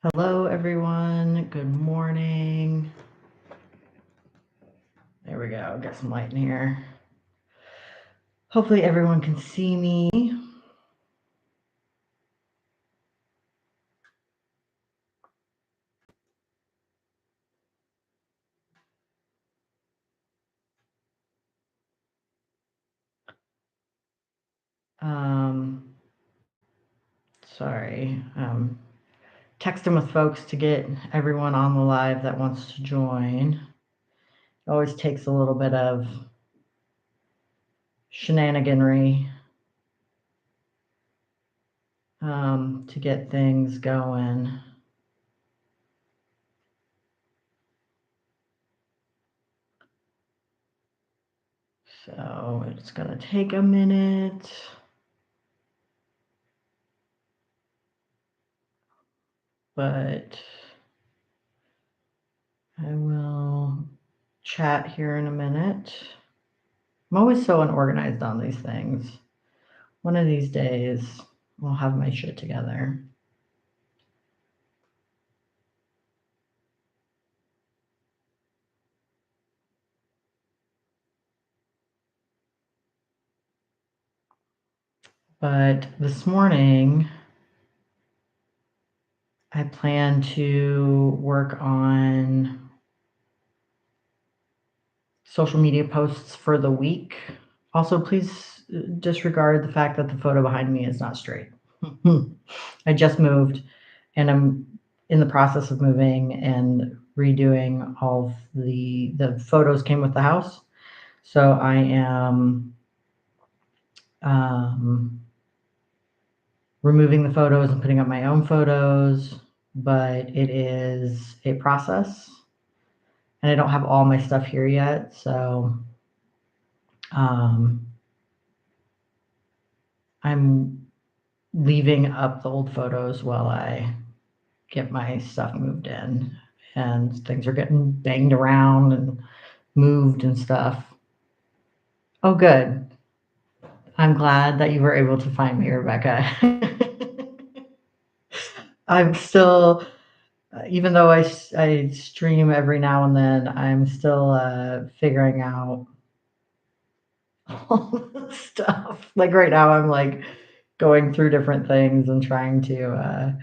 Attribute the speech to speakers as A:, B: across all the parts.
A: Hello, everyone. Good morning. There we go. Get some light in here. Hopefully, everyone can see me. Sorry. Texting with folks to get everyone on the live that wants to join. It always takes a little bit of shenaniganry to get things going. So it's going to take a minute. But I will chat here in a minute. I'm always so unorganized on these things. One of these days, I'll have my shit together. But this morning, I plan to work on social media posts for the week. Also, please disregard the fact that the photo behind me is not straight. I just moved and I'm in the process of moving and redoing all of the photos came with the house. So I am removing the photos and putting up my own photos, but it is a process and I don't have all my stuff here yet. So I'm leaving up the old photos while I get my stuff moved in, and things are getting banged around and moved and stuff. Oh, good. I'm glad that you were able to find me, Rebecca. I'm still, even though I stream every now and then, I'm still figuring out all the stuff. Like right now, I'm like going through different things and trying to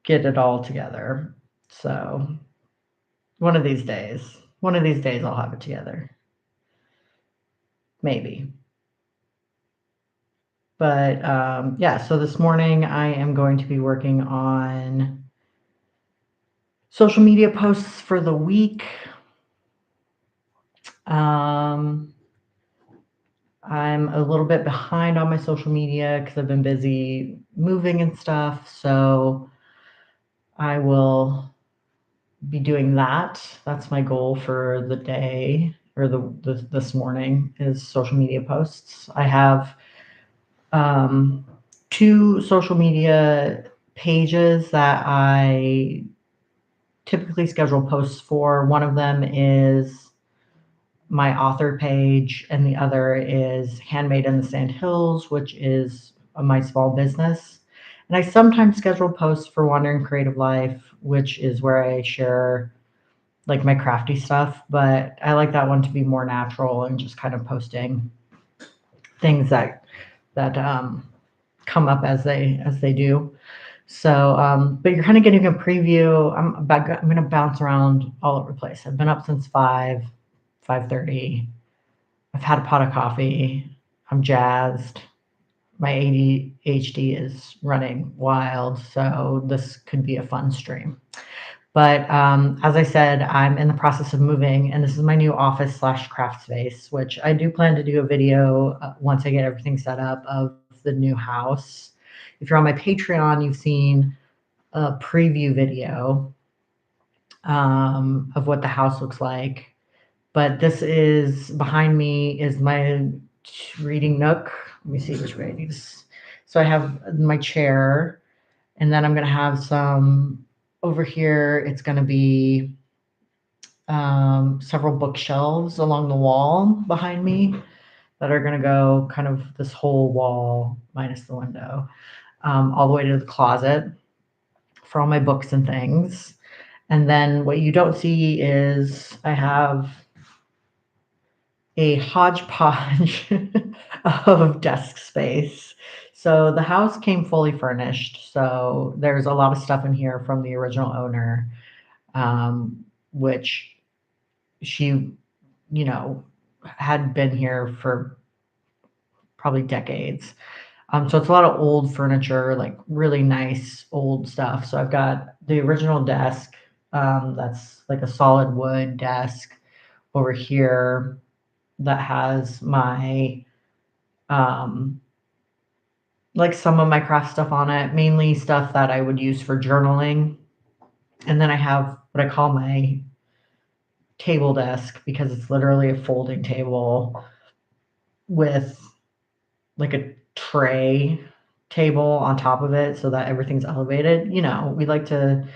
A: get it all together. So one of these days, I'll have it together. Maybe. But yeah, so this morning I am going to be working on social media posts for the week. I'm a little bit behind on my social media because I've been busy moving and stuff. So I will be doing that. That's my goal for the day or this morning is social media posts. I have 2 social media pages that I typically schedule posts for. One of them is my author page, and the other is Handmade in the Sand Hills, which is my small business. And I sometimes schedule posts for Wandering Creative Life, which is where I share like my crafty stuff, but I like that one to be more natural and just kind of posting things that come up as they do. So, but you're kind of getting a preview. I'm going to bounce around all over the place. I've been up since 5:30. I've had a pot of coffee. I'm jazzed. My ADHD is running wild, so this could be a fun stream. But as I said, I'm in the process of moving, and this is my new office slash craft space, which I do plan to do a video once I get everything set up of the new house. If you're on my Patreon, you've seen a preview video of what the house looks like. But this is behind me is my reading nook. Let me see which way it is. So I have my chair, and then I'm going to have some over here. It's going to be several bookshelves along the wall behind me that are going to go kind of this whole wall minus the window. all the way to the closet for all my books and things. And then what you don't see is I have a hodgepodge of desk space. So the house came fully furnished. So there's a lot of stuff in here from the original owner, which she, you know, had been here for probably decades. So it's a lot of old furniture, like really nice old stuff. So I've got the original desk, that's like a solid wood desk over here that has my um, like some of my craft stuff on it, mainly stuff that I would use for journaling. And then I have what I call my table desk because it's literally a folding table with like a tray table on top of it so that everything's elevated. We like to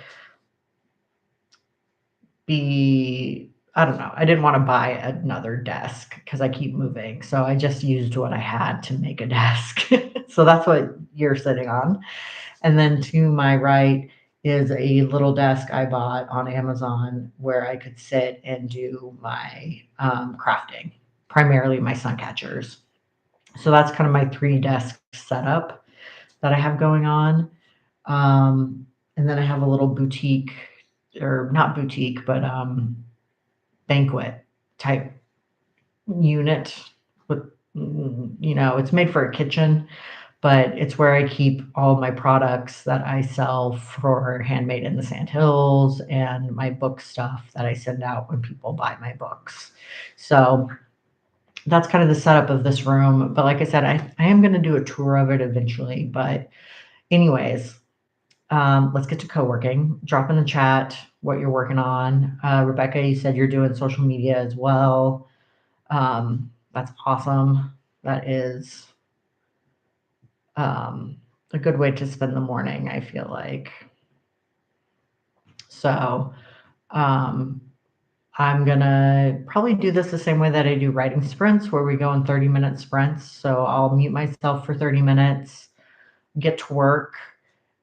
A: be, I don't know. I didn't want to buy another desk because I keep moving. So I just used what I had to make a desk. So that's what you're sitting on. And then to my right is a little desk I bought on Amazon where I could sit and do my crafting, primarily my sun catchers. So that's kind of my three desk setup that I have going on. And then I have a little boutique, or not boutique, but banquet type unit with, it's made for a kitchen, but it's where I keep all my products that I sell for Handmade in the Sandhills and my book stuff that I send out when people buy my books. So that's kind of the setup of this room. But like I said, I am going to do a tour of it eventually. But, anyways, let's get to co-working. Drop in the chat what you're working on. Rebecca, you said you're doing social media as well. That's awesome. That is a good way to spend the morning, I feel like. So I'm gonna probably do this the same way that I do writing sprints, where we go in 30-minute sprints. So I'll mute myself for 30 minutes, get to work,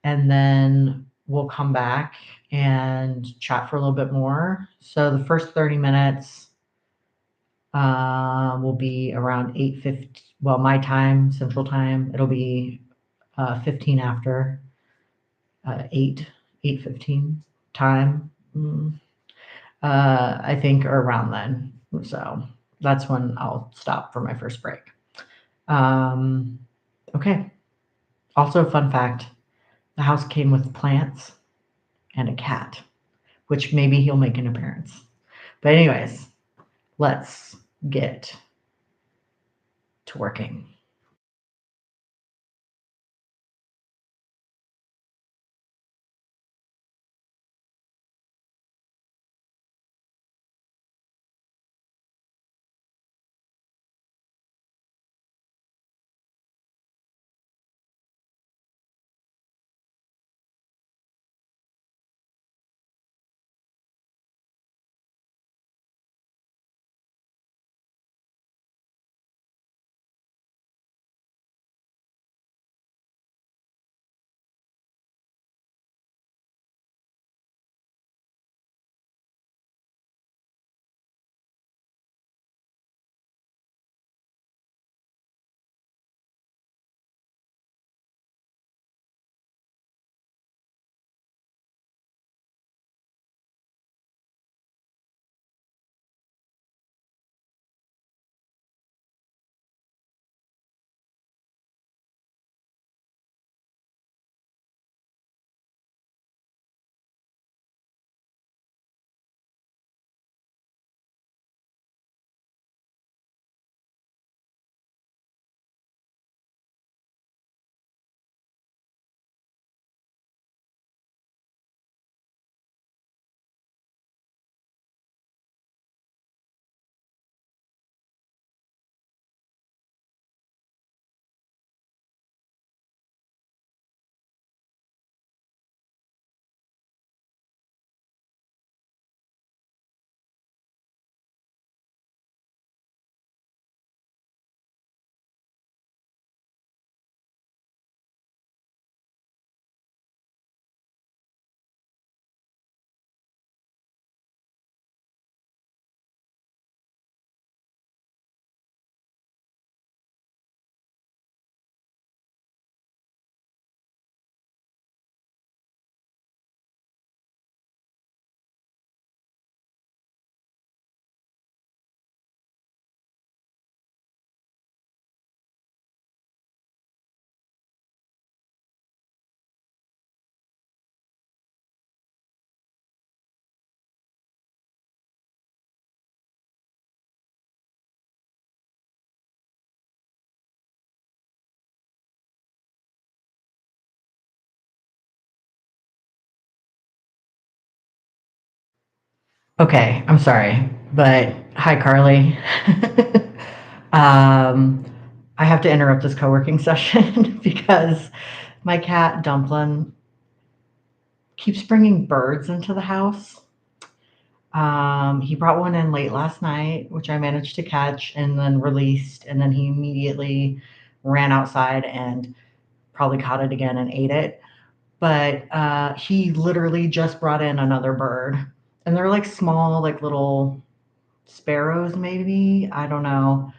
A: and then we'll come back and chat for a little bit more. So the first 30 minutes will be around 8:50. Well, my time, Central Time. It'll be 15 after 8:15 time. I think, or around then. So that's when I'll stop for my first break. Okay. Also, fun fact: the house came with plants and a cat, which maybe he'll make an appearance. But anyways, let's get to working. Okay, I'm sorry, but hi, Carly. um, I have to interrupt this co-working session because my cat Dumplin keeps bringing birds into the house. He brought one in late last night, which I managed to catch and then released, and then he immediately ran outside and probably caught it again and ate it. But he literally just brought in another bird, and they're like small, like little sparrows, maybe. I don't know.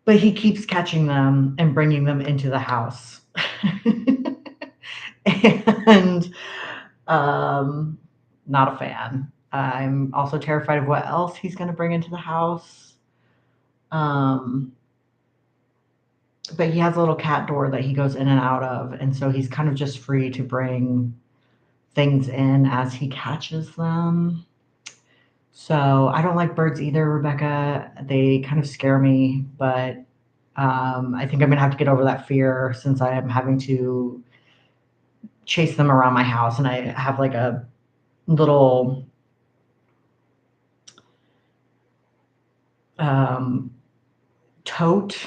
A: But he keeps catching them and bringing them into the house. and um, Not a fan. I'm also terrified of what else he's going to bring into the house. Um, but he has a little cat door that he goes in and out of. And so he's kind of just free to bring things in as he catches them. So I don't like birds either, Rebecca. They kind of scare me, but I think I'm gonna have to get over that fear since I am having to chase them around my house, and I have like a little um, tote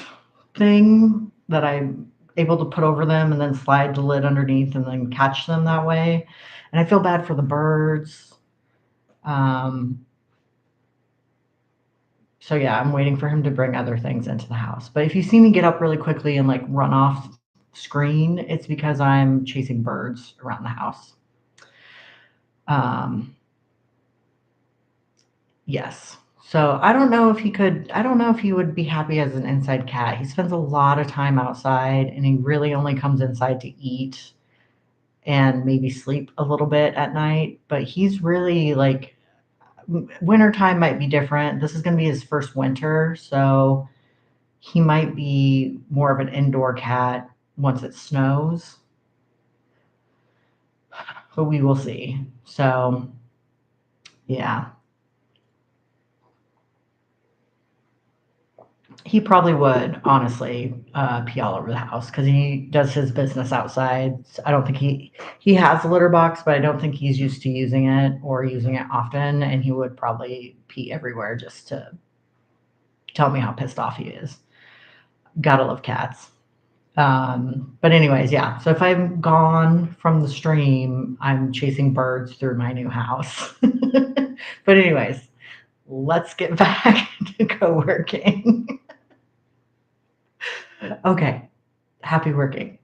A: thing that I'm able to put over them and then slide the lid underneath and then catch them that way. And I feel bad for the birds. Um, so yeah, I'm waiting for him to bring other things into the house. But if you see me get up really quickly and like run off screen, it's because I'm chasing birds around the house. Um, yes. So I don't know if he would be happy as an inside cat. He spends a lot of time outside and he really only comes inside to eat and maybe sleep a little bit at night. But he's really like, wintertime might be different. This is going to be his first winter. So he might be more of an indoor cat once it snows, but we will see. So, yeah, he probably would honestly pee all over the house because he does his business outside. So I don't think he has a litter box, but I don't think he's used to using it or using it often, and he would probably pee everywhere just to tell me how pissed off he is. Gotta love cats. But anyways, yeah. So if I'm gone from the stream, I'm chasing birds through my new house. But anyways, let's get back to co-working. Okay. Happy working.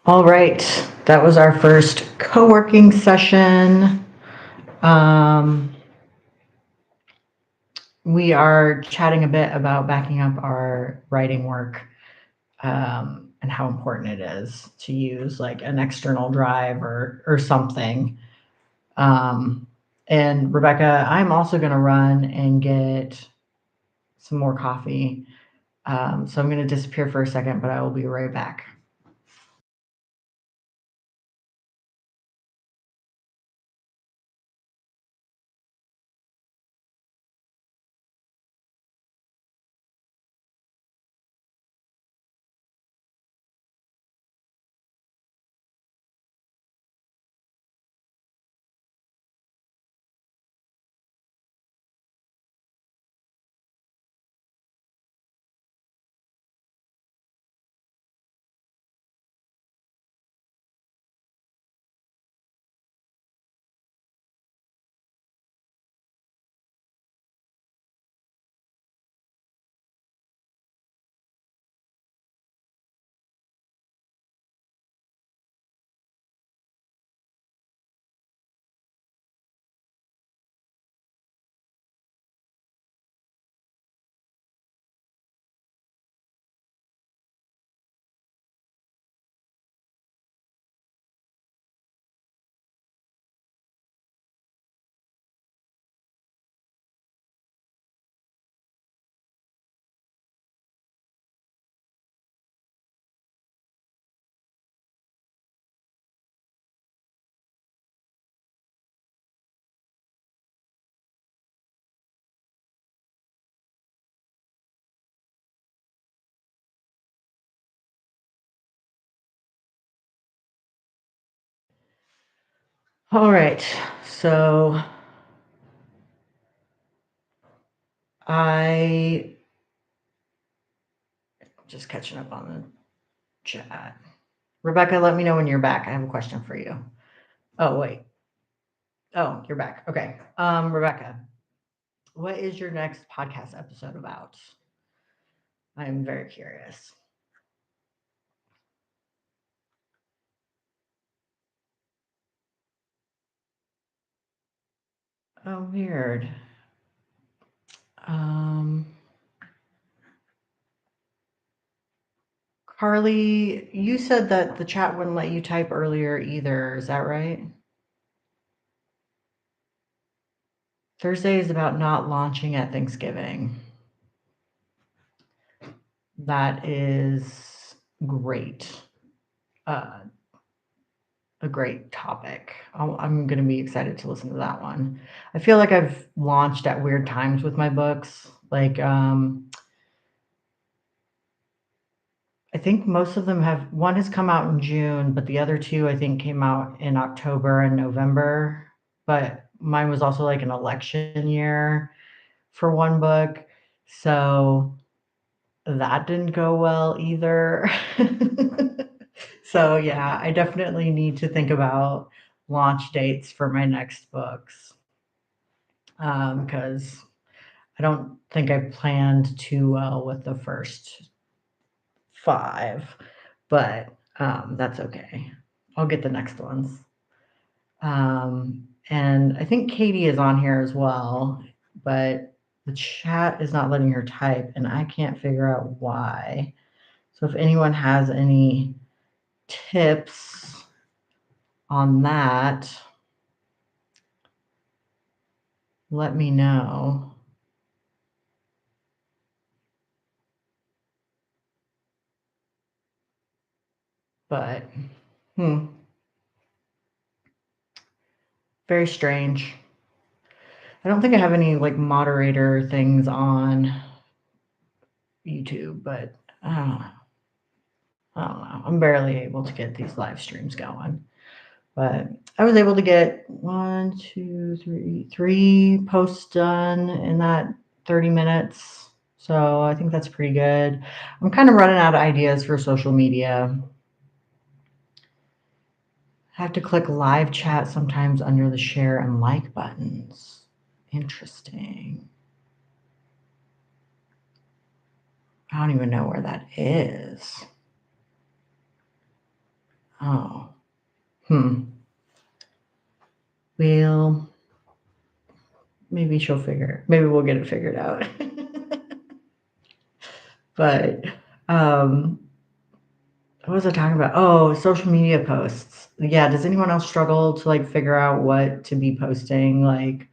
A: All right, that was our first co-working session. Um, we are chatting a bit about backing up our writing work, and how important it is to use like an external drive or something. Um, and Rebecca, I'm also going to run and get some more coffee. So I'm going to disappear for a second, but I will be right back. All right, so I just catching up on the chat. Rebecca, let me know when you're back. I have a question for you. Oh, wait. Oh, you're back. Okay. Rebecca, what is your next podcast episode about? I'm very curious. Oh, weird. Um, Carly, you said that the chat wouldn't let you type earlier either. Is that right? Thursday is about not launching at Thanksgiving. That is great. Uh, a great topic. I'm going to be excited to listen to that one. I feel like I've launched at weird times with my books. Like, I think most of them have, one has come out in June, but the other two I think came out in October and November. But mine was also like an election year for one book. So that didn't go well either. So yeah, I definitely need to think about launch dates for my next books, because I don't think I planned too well with the first five, but that's okay. I'll get the next ones. And I think Katie is on here as well, but the chat is not letting her type, and I can't figure out why. So if anyone has any tips on that, let me know. But hmm, very strange. I don't think I have any like moderator things on YouTube, but I don't know. I don't know. I'm barely able to get these live streams going. But I was able to get one, two, three posts done in that 30 minutes. So I think that's pretty good. I'm kind of running out of ideas for social media. I have to click live chat sometimes under the share and like buttons. Interesting. I don't even know where that is. Oh, hmm. Well, maybe she'll figure. Maybe we'll get it figured out. But um, what was I talking about? Oh, social media posts. Yeah. Does anyone else struggle to like figure out what to be posting? Like,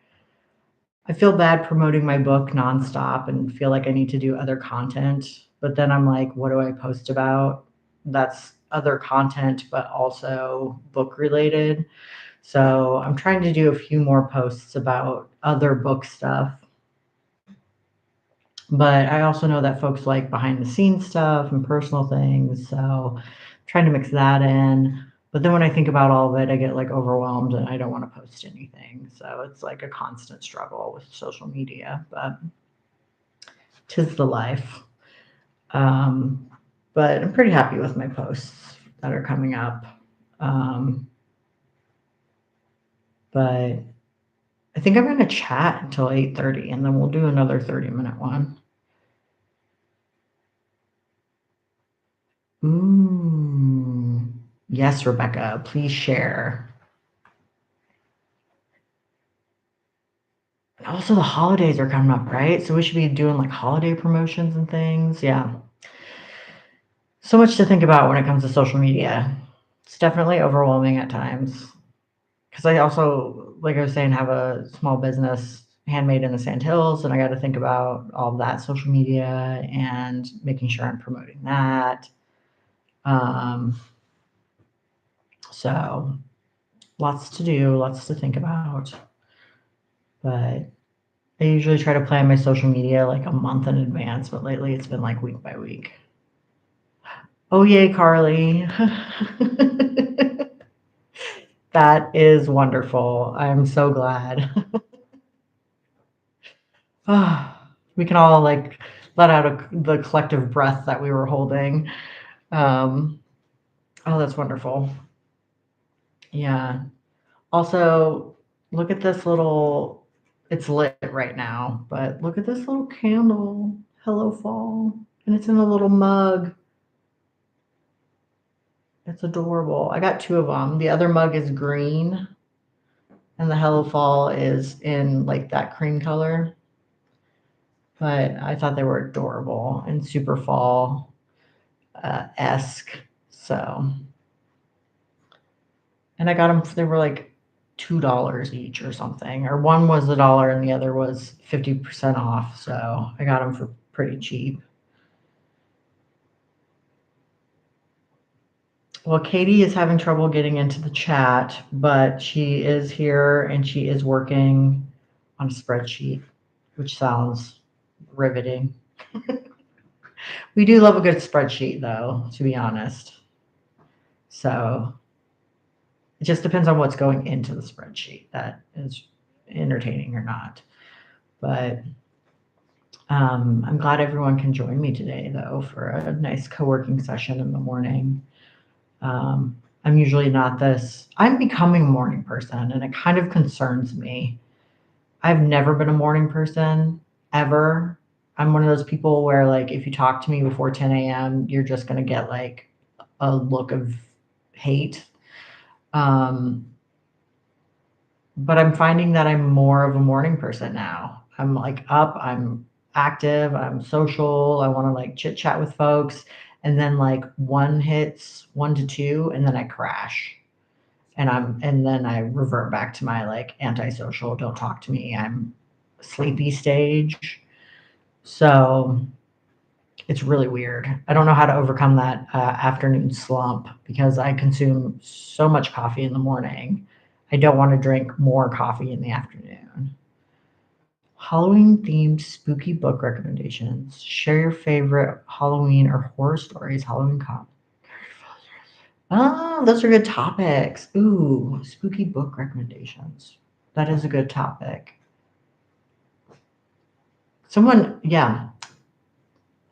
A: I feel bad promoting my book nonstop and feel like I need to do other content. But then I'm like, what do I post about? That's other content, but also book related. So I'm trying to do a few more posts about other book stuff. But I also know that folks like behind the scenes stuff and personal things. So I'm trying to mix that in. But then when I think about all of it, I get like overwhelmed and I don't want to post anything. So it's like a constant struggle with social media, but 'tis the life. Um, but I'm pretty happy with my posts that are coming up. Um, but I think I'm going to chat until 8:30 and then we'll do another 30-minute one. Ooh. Yes, Rebecca, please share. And also, the holidays are coming up, right? So we should be doing like holiday promotions and things. Yeah. So much to think about when it comes to social media. It's definitely overwhelming at times. Because I also, like I was saying, have a small business, handmade in the Sand Hills, and I got to think about all of that social media and making sure I'm promoting that. Um, so lots to do, lots to think about. But I usually try to plan my social media like a month in advance, but lately it's been like week by week. Oh, yay, Carly. That is wonderful. I'm so glad. We can all like let out the collective breath that we were holding. Um, oh, that's wonderful. Yeah. Also, look at this little, it's lit right now, but look at this little candle. Hello, fall. And it's in a little mug. It's adorable. I got two of them. The other mug is green, and the Hello Fall is in like that cream color. But I thought they were adorable and super fall esque. So, and I got them. They were like $2 each or something, or one was $1 and the other was 50% off. So I got them for pretty cheap. Well, Katie is having trouble getting into the chat, but she is here and she is working on a spreadsheet, which sounds riveting. We do love a good spreadsheet, though, to be honest. So it just depends on what's going into the spreadsheet that is entertaining or not. But I'm glad everyone can join me today, though, for a nice co-working session in the morning. I'm usually not this. I'm becoming a morning person, and it kind of concerns me. I've never been a morning person ever. I'm one of those people where, like, if you talk to me before 10 a.m., you're just going to get like a look of hate. Um, but I'm finding that I'm more of a morning person now. I'm like up, I'm active, I'm social, I want to like chit chat with folks. And then like one hits 1 to 2, and then I crash. And then I revert back to my like antisocial, don't talk to me, I'm sleepy stage. So it's really weird. I don't know how to overcome that afternoon slump because I consume so much coffee in the morning. I don't want to drink more coffee in the afternoon. Halloween themed spooky book recommendations. Share your favorite Halloween or horror stories. Halloween comp. Oh, those are good topics. Ooh, spooky book recommendations. That is a good topic. Someone, yeah,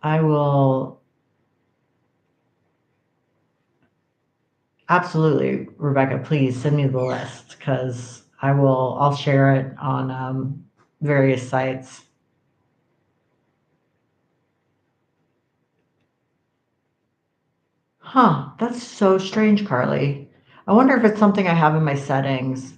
A: I will absolutely, Rebecca. Please send me the list because I'll share it on various sites. Huh, that's so strange, Carly. I wonder if it's something I have in my settings,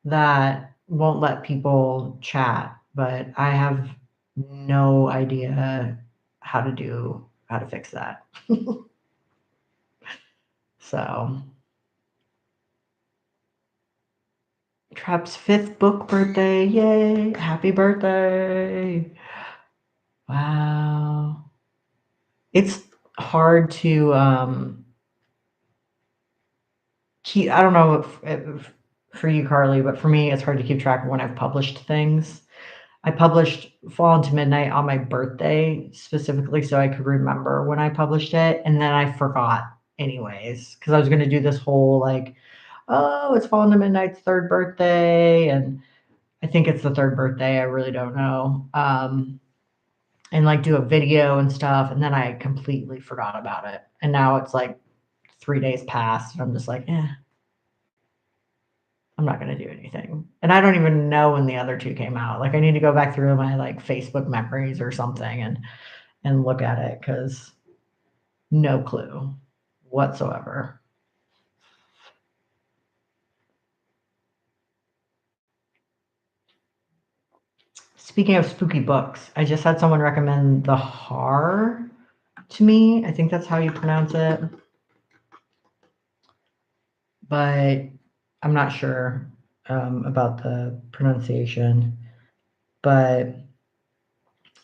A: that won't let people chat, but I have no idea how to fix that. So, Trap's fifth book birthday, yay! Happy birthday! Wow. It's hard to keep. I don't know if for you, Carly, but for me, it's hard to keep track of when I've published things. I published Fall into Midnight on my birthday specifically so I could remember when I published it, and then I forgot anyways because I was going to do this whole like, oh, it's Fall into Midnight's third birthday, and I think it's the third birthday. I really don't know. And like do a video and stuff, and then I completely forgot about it, and now it's like 3 days past, and I'm just like, I'm not going to do anything. And I don't even know when the other two came out. Like I need to go back through my like Facebook memories or something and look at it because no clue whatsoever. Speaking of spooky books, I just had someone recommend The Har to me. I think that's how you pronounce it, but I'm not sure about the pronunciation. But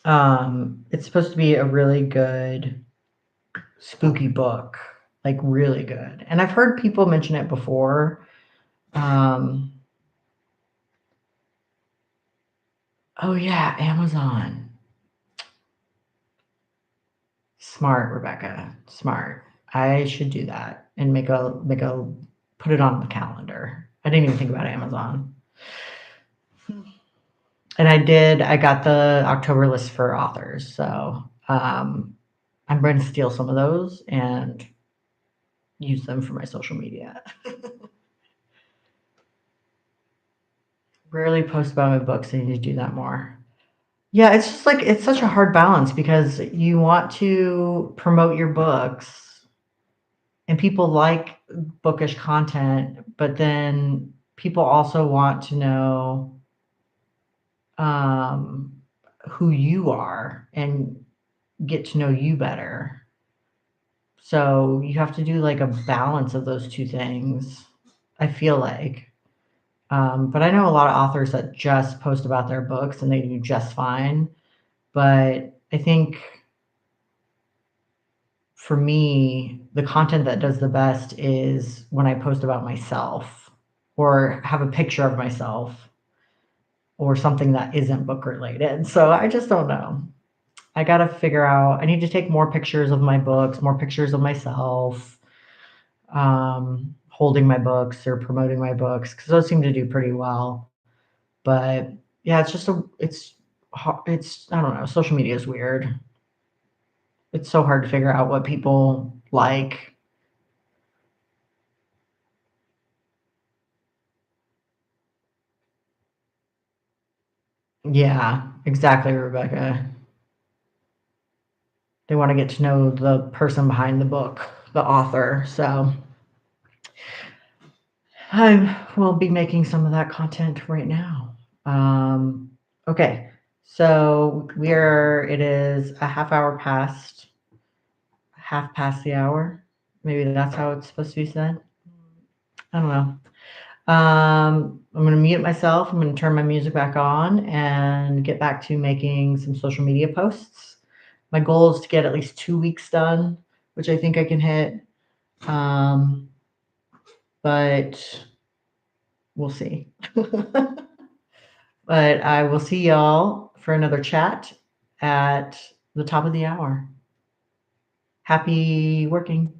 A: it's supposed to be a really good spooky book, like really good. And I've heard people mention it before. Um, oh yeah, Amazon. Smart, Rebecca. Smart. I should do that and make a put it on the calendar. I didn't even think about Amazon. And I did. I got the October list for authors, so I'm going to steal some of those and use them for my social media. Rarely post about my books. I need to do that more. Yeah, it's just like it's such a hard balance because you want to promote your books and people like bookish content, but then people also want to know um, who you are and get to know you better. So you have to do like a balance of those two things, I feel like. But I know a lot of authors that just post about their books and they do just fine. But I think for me, the content that does the best is when I post about myself or have a picture of myself or something that isn't book related. So I just don't know. I got to figure out, I need to take more pictures of my books, more pictures of myself, holding my books or promoting my books because those seem to do pretty well. But yeah, it's, I don't know, social media is weird. It's so hard to figure out what people like. Yeah, exactly, Rebecca. They want to get to know the person behind the book, the author. So I will be making some of that content right now. Um, okay, so it is a half past the hour. Maybe that's how it's supposed to be said. I don't know. I'm going to mute myself. I'm going to turn my music back on and get back to making some social media posts. My goal is to get at least 2 weeks done, which I think I can hit. Um, but we'll see. But I will see y'all for another chat at the top of the hour. Happy working.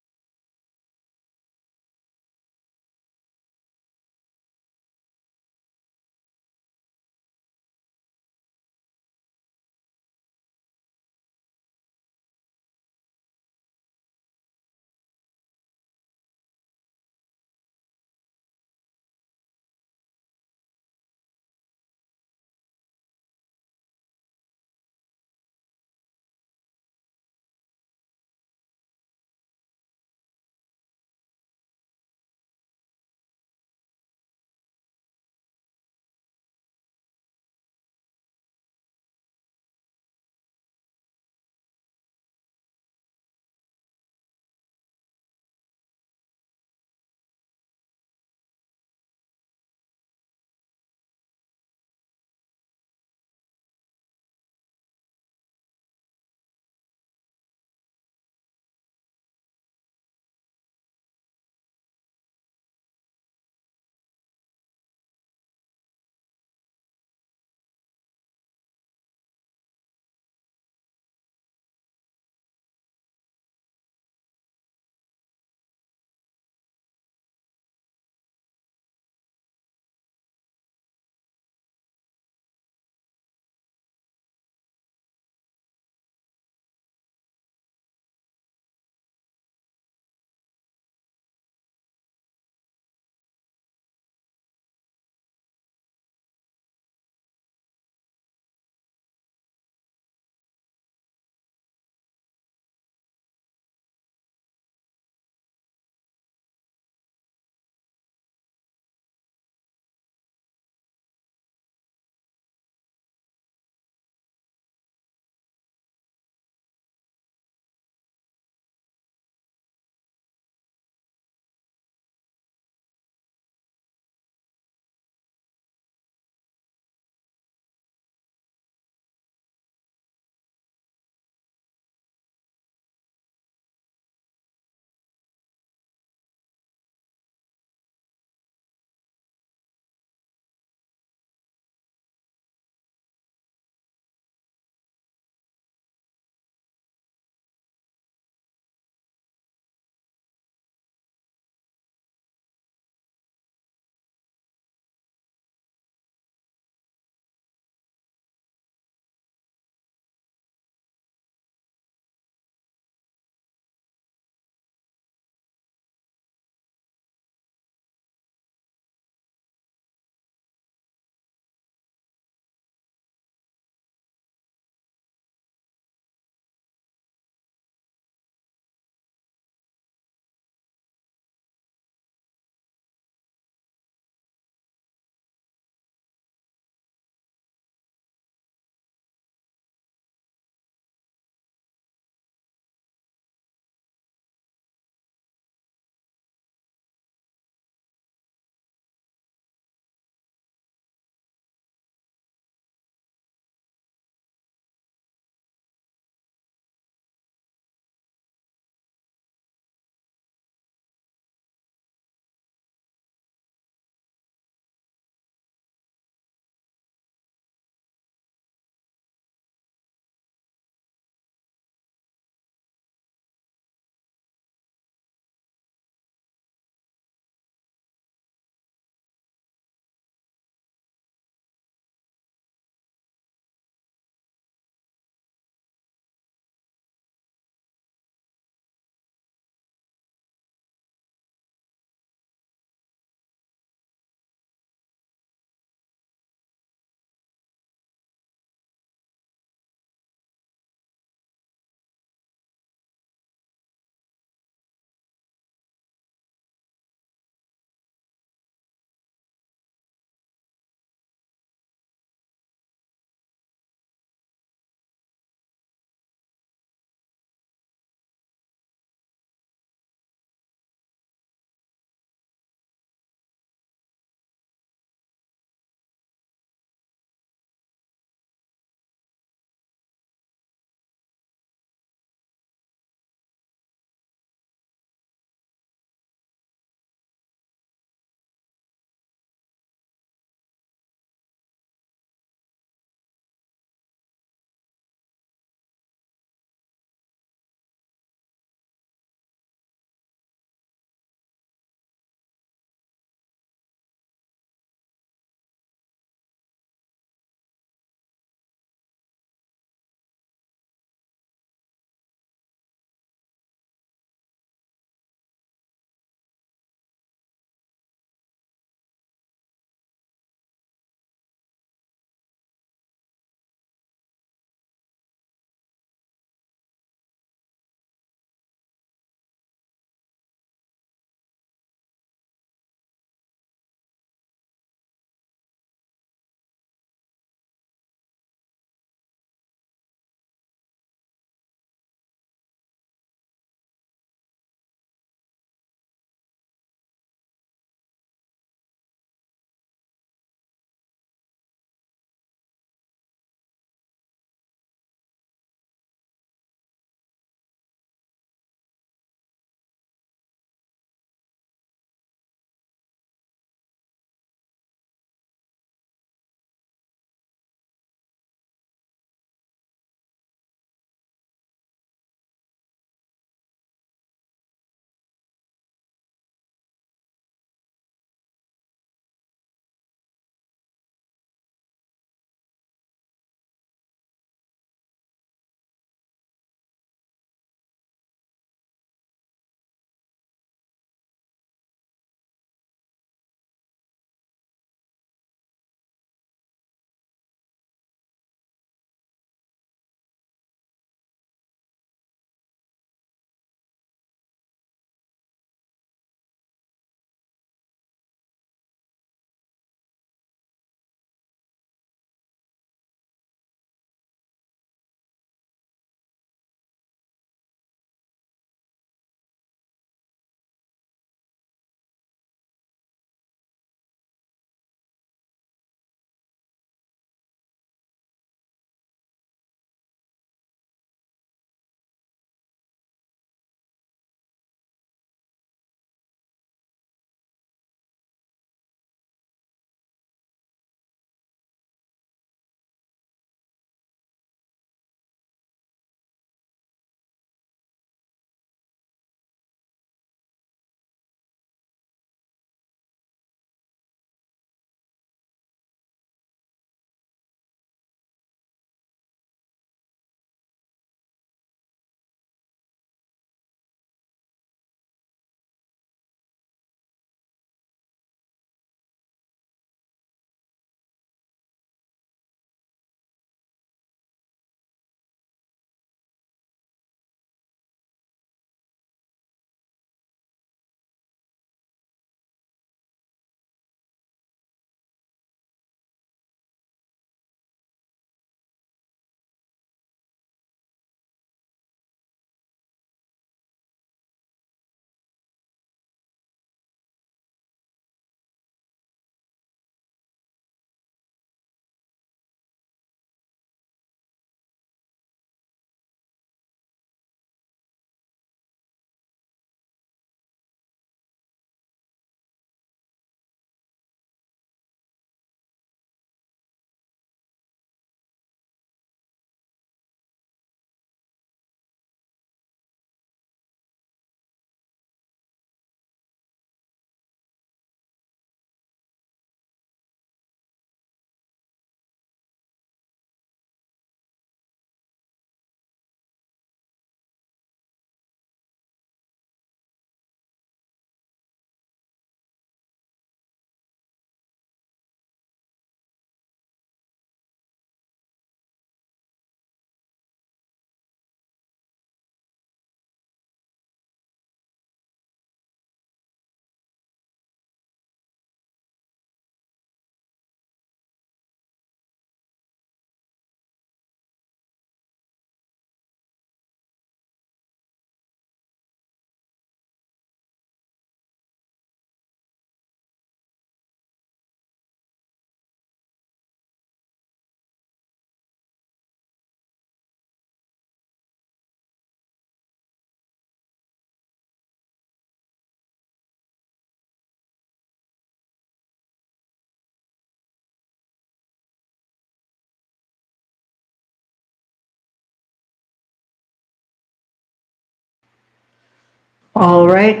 A: All right,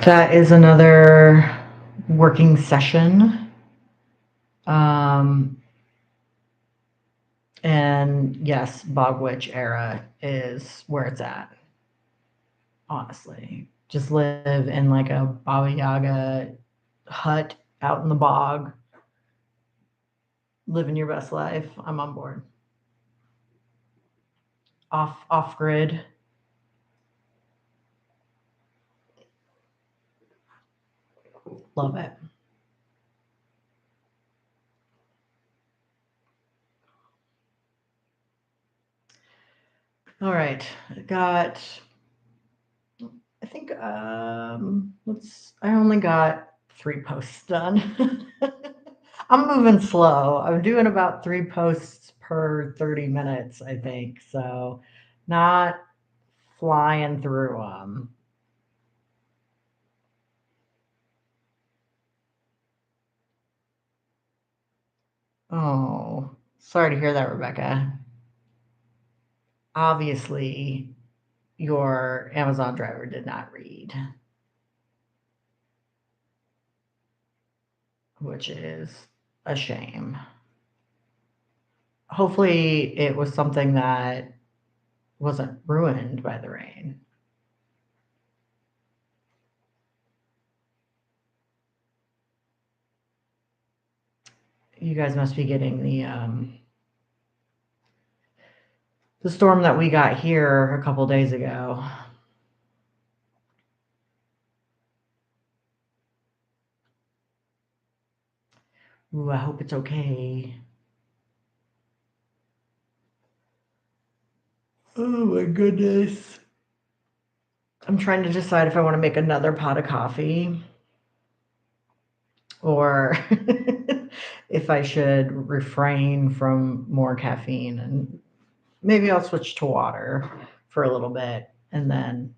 A: that is another working session. Um, and yes, Bog Witch era is where it's at, honestly. Just live in like a Baba Yaga hut out in the bog, living your best life. I'm on board. Off grid. Love it. All right. Got I think let's I only got 3 posts done. I'm moving slow. I'm doing about 3 posts per 30 minutes, I think. So not flying through them. Oh, sorry to hear that, Rebecca. Obviously, your Amazon driver did not read, which is a shame. Hopefully, it was something that wasn't ruined by the rain. You guys must be getting the storm that we got here a couple days ago. Ooh, I hope it's okay. Oh my goodness. I'm trying to decide if I want to make another pot of coffee or if I should refrain from more caffeine, and maybe I'll switch to water for a little bit and then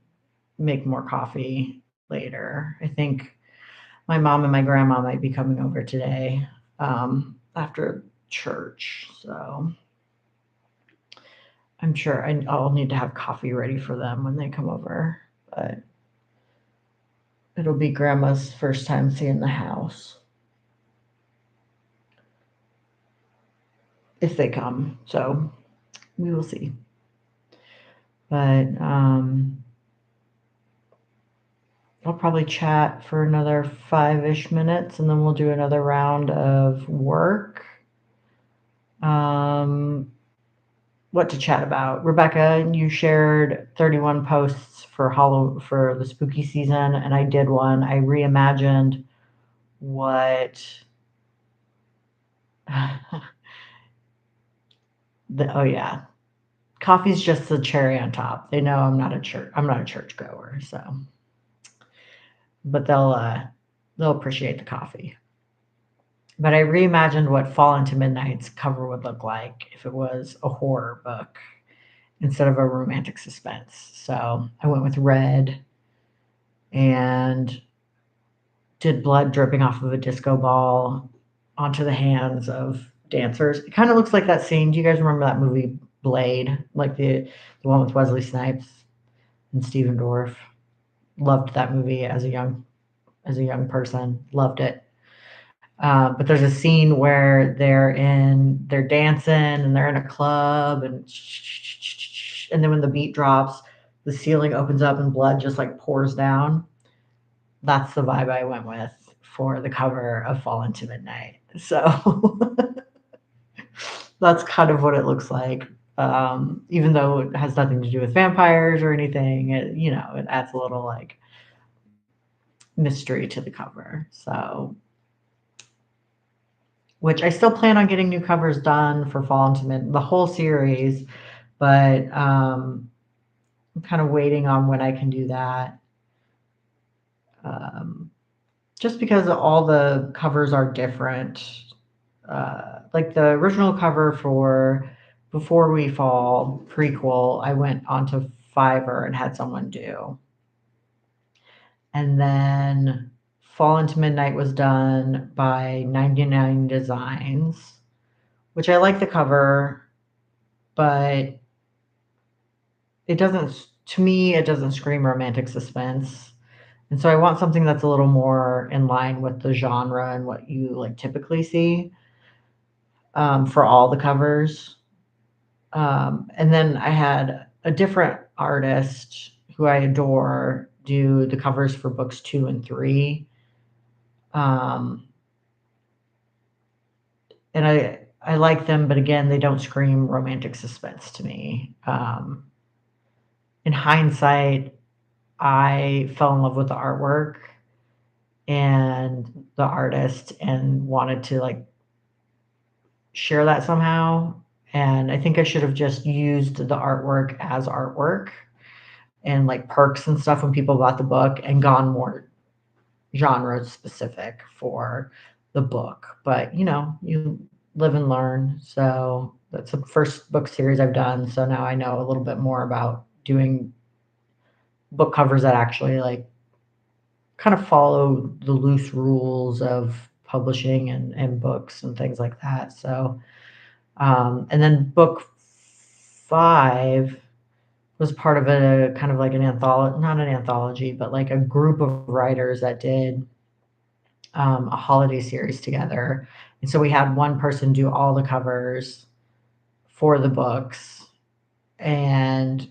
A: make more coffee later. I think my mom and my grandma might be coming over today after church. So I'm sure I'll need to have coffee ready for them when they come over. But it'll be grandma's first time seeing the house if they come. So we will see. But I'll probably chat for another 5-ish minutes and then we'll do another round of work. What to chat about? Rebecca, you shared 31 posts for the spooky season, and I did one. I reimagined what oh yeah, coffee's just the cherry on top. They know I'm not a church goer, so but they'll appreciate the coffee. But I reimagined what Fall into Midnight's cover would look like if it was a horror book instead of a romantic suspense. So I went with red and did blood dripping off of a disco ball onto the hands of dancers. It kind of looks like that scene. Do you guys remember that movie Blade? Like the one with Wesley Snipes and Stephen Dorff. Loved that movie as a young person. Loved it. But there's a scene where they're dancing and they're in a club and then when the beat drops, the ceiling opens up and blood just like pours down. That's the vibe I went with for the cover of Fall into Midnight. So that's kind of what it looks like. Even though it has nothing to do with vampires or anything, it adds a little like mystery to the cover. So, which I still plan on getting new covers done for Fall into the whole series, but I'm kind of waiting on when I can do that. Um, just because all the covers are different. Like the original cover for Before We Fall prequel, I went onto Fiverr and had someone do. And then Fall into Midnight was done by 99 Designs, which I like the cover, but it doesn't, to me, it doesn't scream romantic suspense. And so I want something that's a little more in line with the genre and what you like typically see for all the covers. And then I had a different artist who I adore do the covers for books 2 and 3. Um, and I like them, but again, they don't scream romantic suspense to me. In hindsight, I fell in love with the artwork and the artist and wanted to like share that somehow. And I think I should have just used the artwork as artwork and like perks and stuff when people bought the book and gone more genre specific for the book. But you live and learn. So that's the first book series I've done. So now I know a little bit more about doing book covers that actually like kind of follow the loose rules of publishing and books and things like that. So, and then book 5 was part of a kind of like an anthology, not an anthology, but like a group of writers that did a holiday series together. And so we had one person do all the covers for the books, and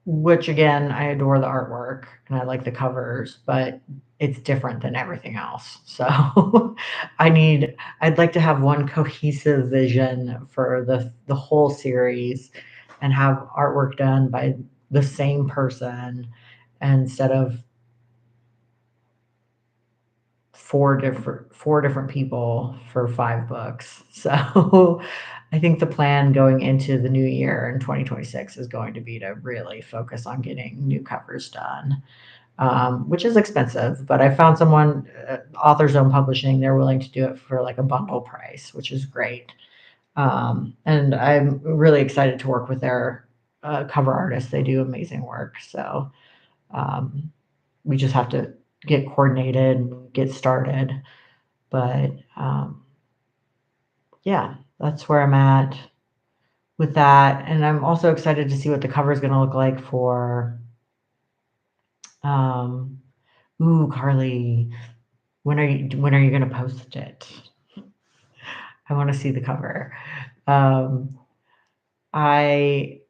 A: which again, I adore the artwork and I like the covers, but it's different than everything else. So I'd like to have one cohesive vision for the whole series and have artwork done by the same person instead of four different people for 5 books. So I think the plan going into the new year in 2026 is going to be to really focus on getting new covers done, which is expensive. But I found someone, Author's Own Publishing, they're willing to do it for like a bundle price, which is great. And I'm really excited to work with their cover artists. They do amazing work. So um, we just have to get coordinated and get started. But yeah, that's where I'm at with that. And I'm also excited to see what the cover is going to look like for. Um, Ooh, Carly, when are you going to post it? I want to see the cover. Um, I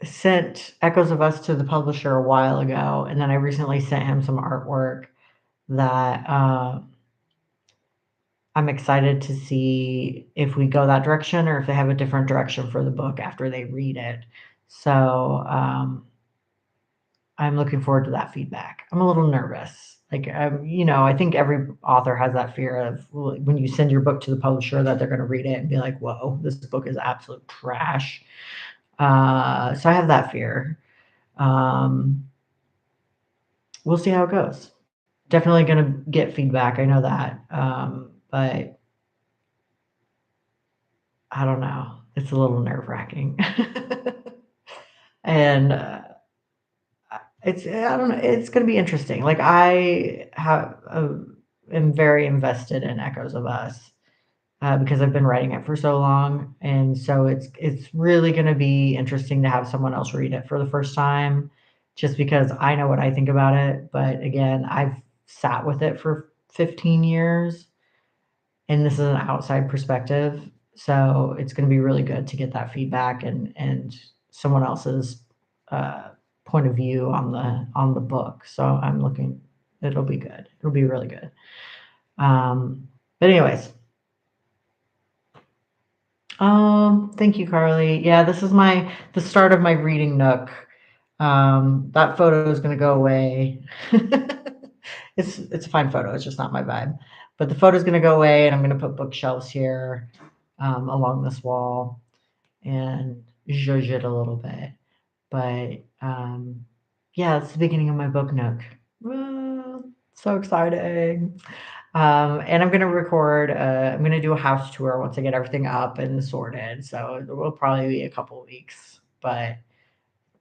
A: sent Echoes of Us to the publisher a while ago, and then I recently sent him some artwork that I'm excited to see if we go that direction or if they have a different direction for the book after they read it. So I'm looking forward to that feedback. I'm a little nervous. Like, I think every author has that fear of when you send your book to the publisher that they're going to read it and be like, whoa, this book is absolute trash. So I have that fear. Um, we'll see how it goes. Definitely going to get feedback. I know that. But I don't know. It's a little nerve-wracking. And, I don't know, it's gonna be interesting. Like, am very invested in Echoes of Us, because I've been writing it for so long, and so it's really gonna be interesting to have someone else read it for the first time, just because I know what I think about it, but again, I've sat with it for 15 years, and this is an outside perspective. So it's going to be really good to get that feedback and someone else's uh, point of view on the book. So I'm looking. It'll be good. It'll be really good. But anyways, thank you, Carly. Yeah, this is the start of my reading nook. That photo is going to go away. It's a fine photo. It's just not my vibe. But the photo is going to go away, and I'm going to put bookshelves here along this wall and zhuzh it a little bit. But yeah, it's the beginning of my book nook. Ah, so exciting. And I'm going to record, I'm going to do a house tour once I get everything up and sorted. So it will probably be a couple weeks, but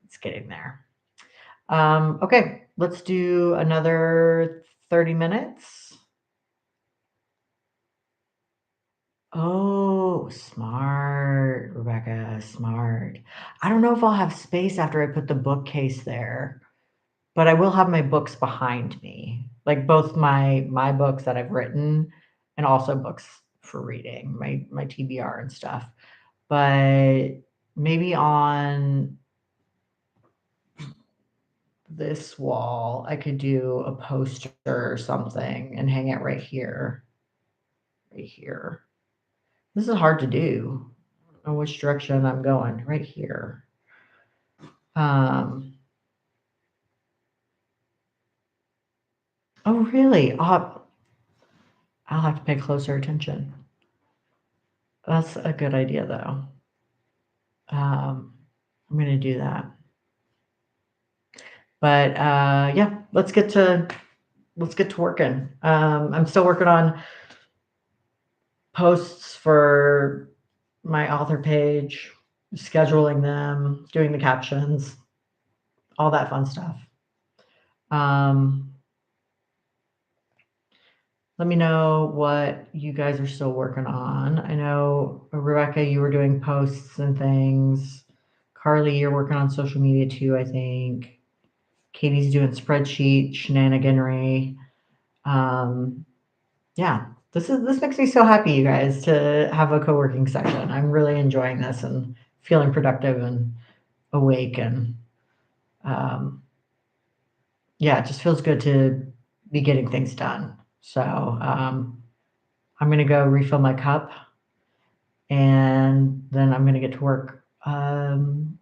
A: it's getting there. Okay, let's do another 30 minutes. Oh, smart, Rebecca, smart. I don't know if I'll have space after I put the bookcase there, but I will have my books behind me, like both my books that I've written and also books for reading, my TBR and stuff. But maybe on this wall, I could do a poster or something and hang it right here, right here. This is hard to do. I don't know which direction I'm going. Right here. Um, oh, really? I'll have to pay closer attention. That's a good idea, though. Um, I'm gonna do that. But yeah, let's get to working. I'm still working on posts for my author page, scheduling them, doing the captions, all that fun stuff. Um, Let me know what you guys are still working on. I know, Rebecca, you were doing posts and things. Carly, you're working on social media too, I think. Katie's doing spreadsheet shenaniganry. Um, yeah, this makes me so happy, you guys, to have a co-working session. I'm really enjoying this and feeling productive and awake and um, yeah, it just feels good to be getting things done. So I'm gonna go refill my cup and then I'm gonna get to work on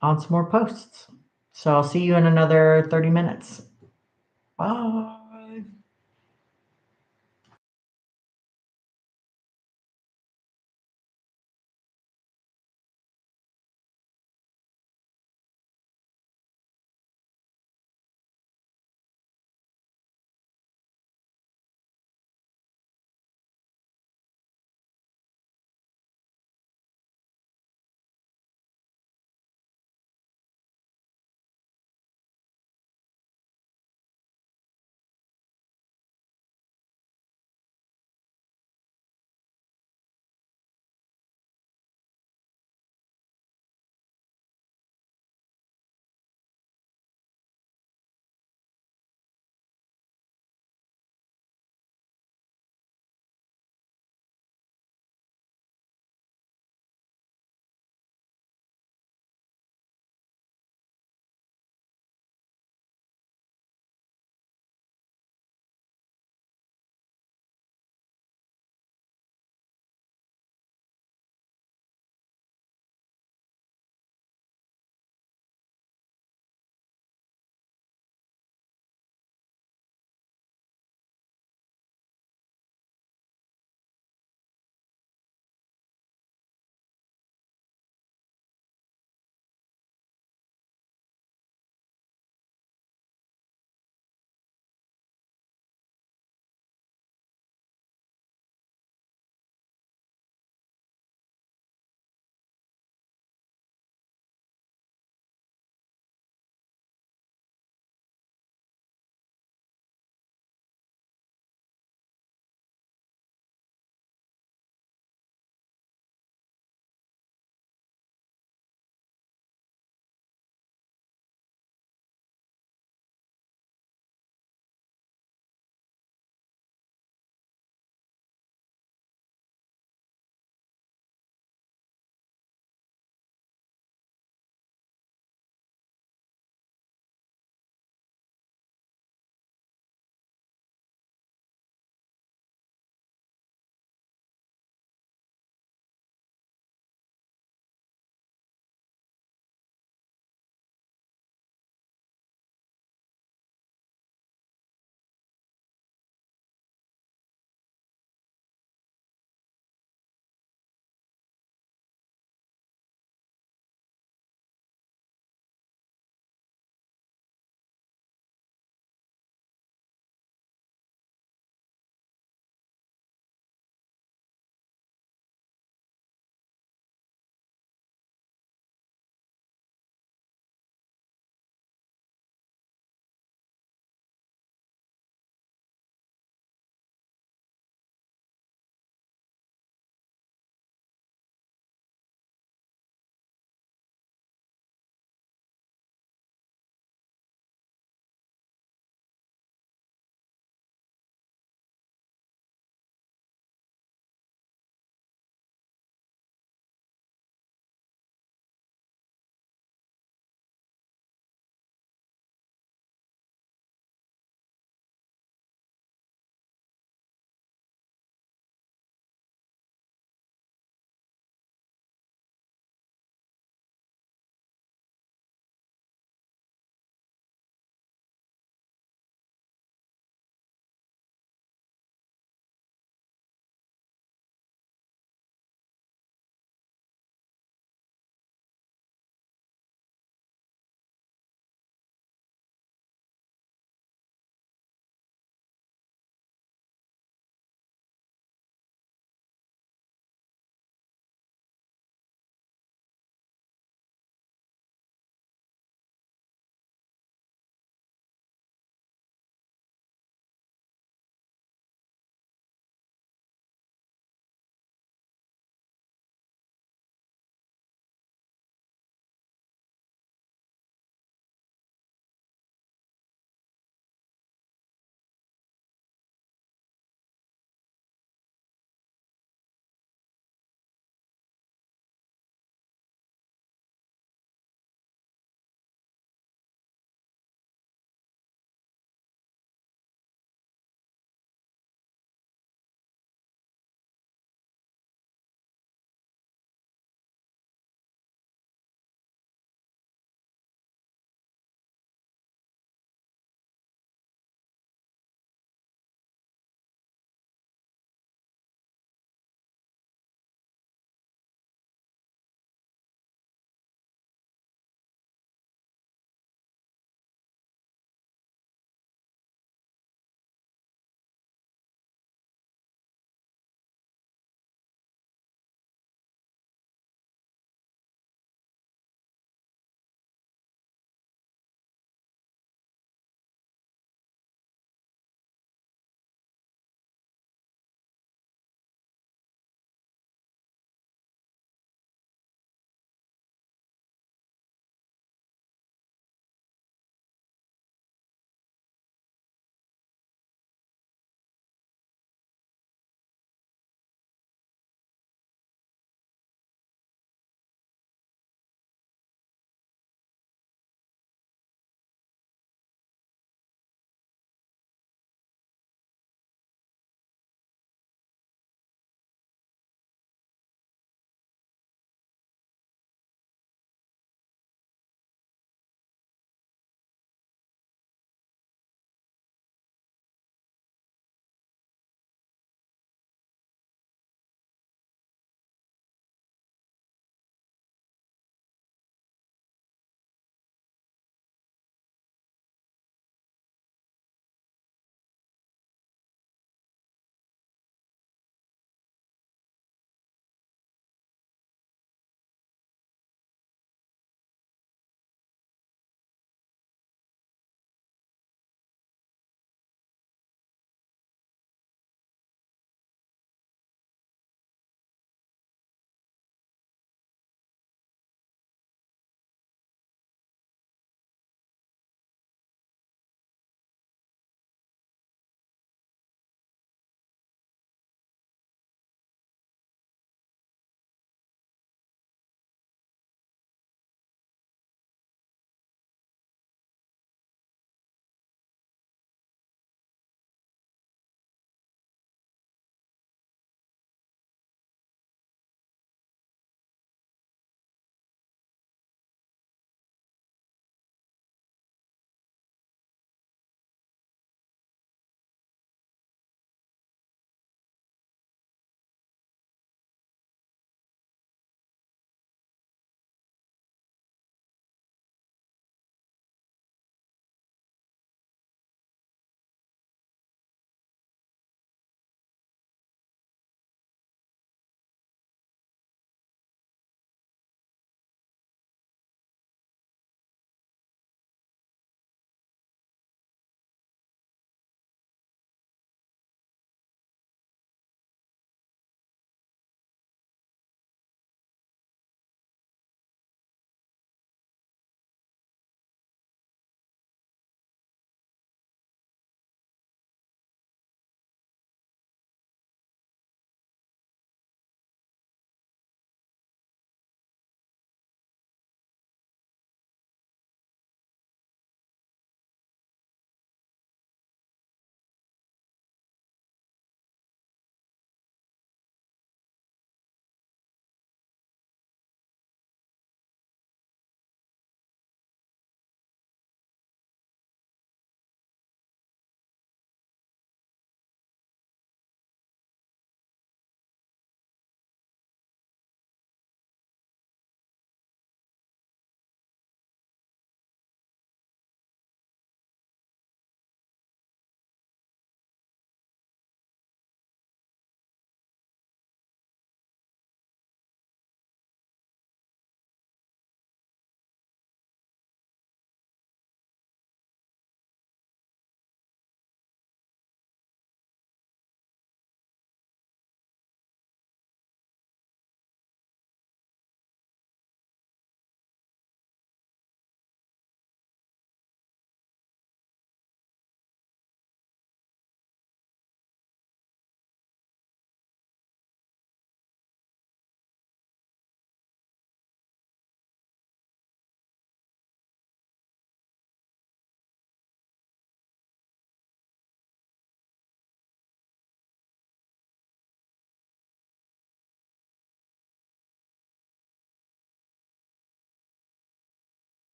A: some more posts. So I'll see you in another 30 minutes. Bye.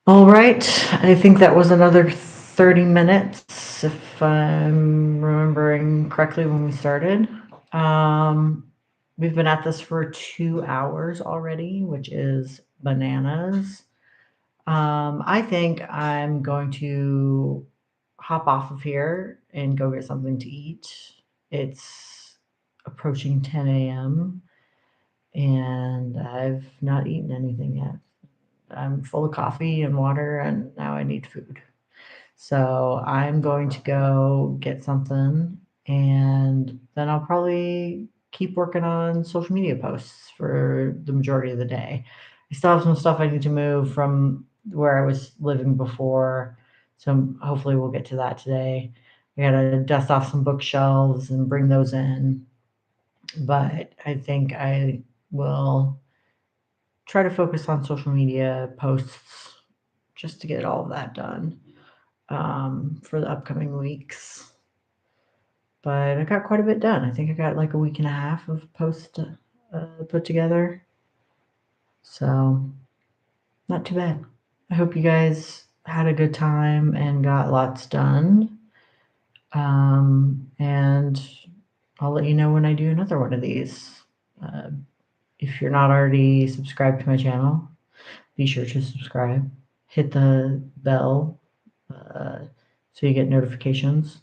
A: All right. I think that was another 30 minutes, if I'm remembering correctly when we started. We've been at this for 2 hours already, which is bananas. I think I'm going to hop off of here and go get something to eat. It's approaching 10 a.m. and I've not eaten anything yet. I'm full of coffee and water, and now I need food. So I'm going to go get something, and then I'll probably keep working on social media posts for the majority of the day. I still have some stuff I need to move from where I was living before, so hopefully we'll get to that today. I gotta dust off some bookshelves and bring those in, but I think I will try to focus on social media posts just to get all of that done for the upcoming weeks. But I got quite a bit done. I think I got like a week and a half of posts put together. So, not too bad. I hope you guys had a good time and got lots done. And I'll let you know when I do another one of these. Uh, if you're not already subscribed to my channel, be sure to subscribe. Hit the bell so you get notifications.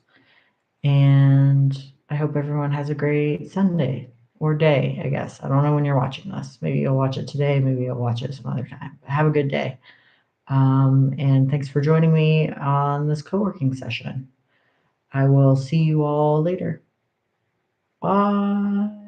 A: And I hope everyone has a great Sunday or day, I guess. I don't know when you're watching this. Maybe you'll watch it today. Maybe you'll watch it some other time. But have a good day. And thanks for joining me on this co-working session. I will see you all later. Bye.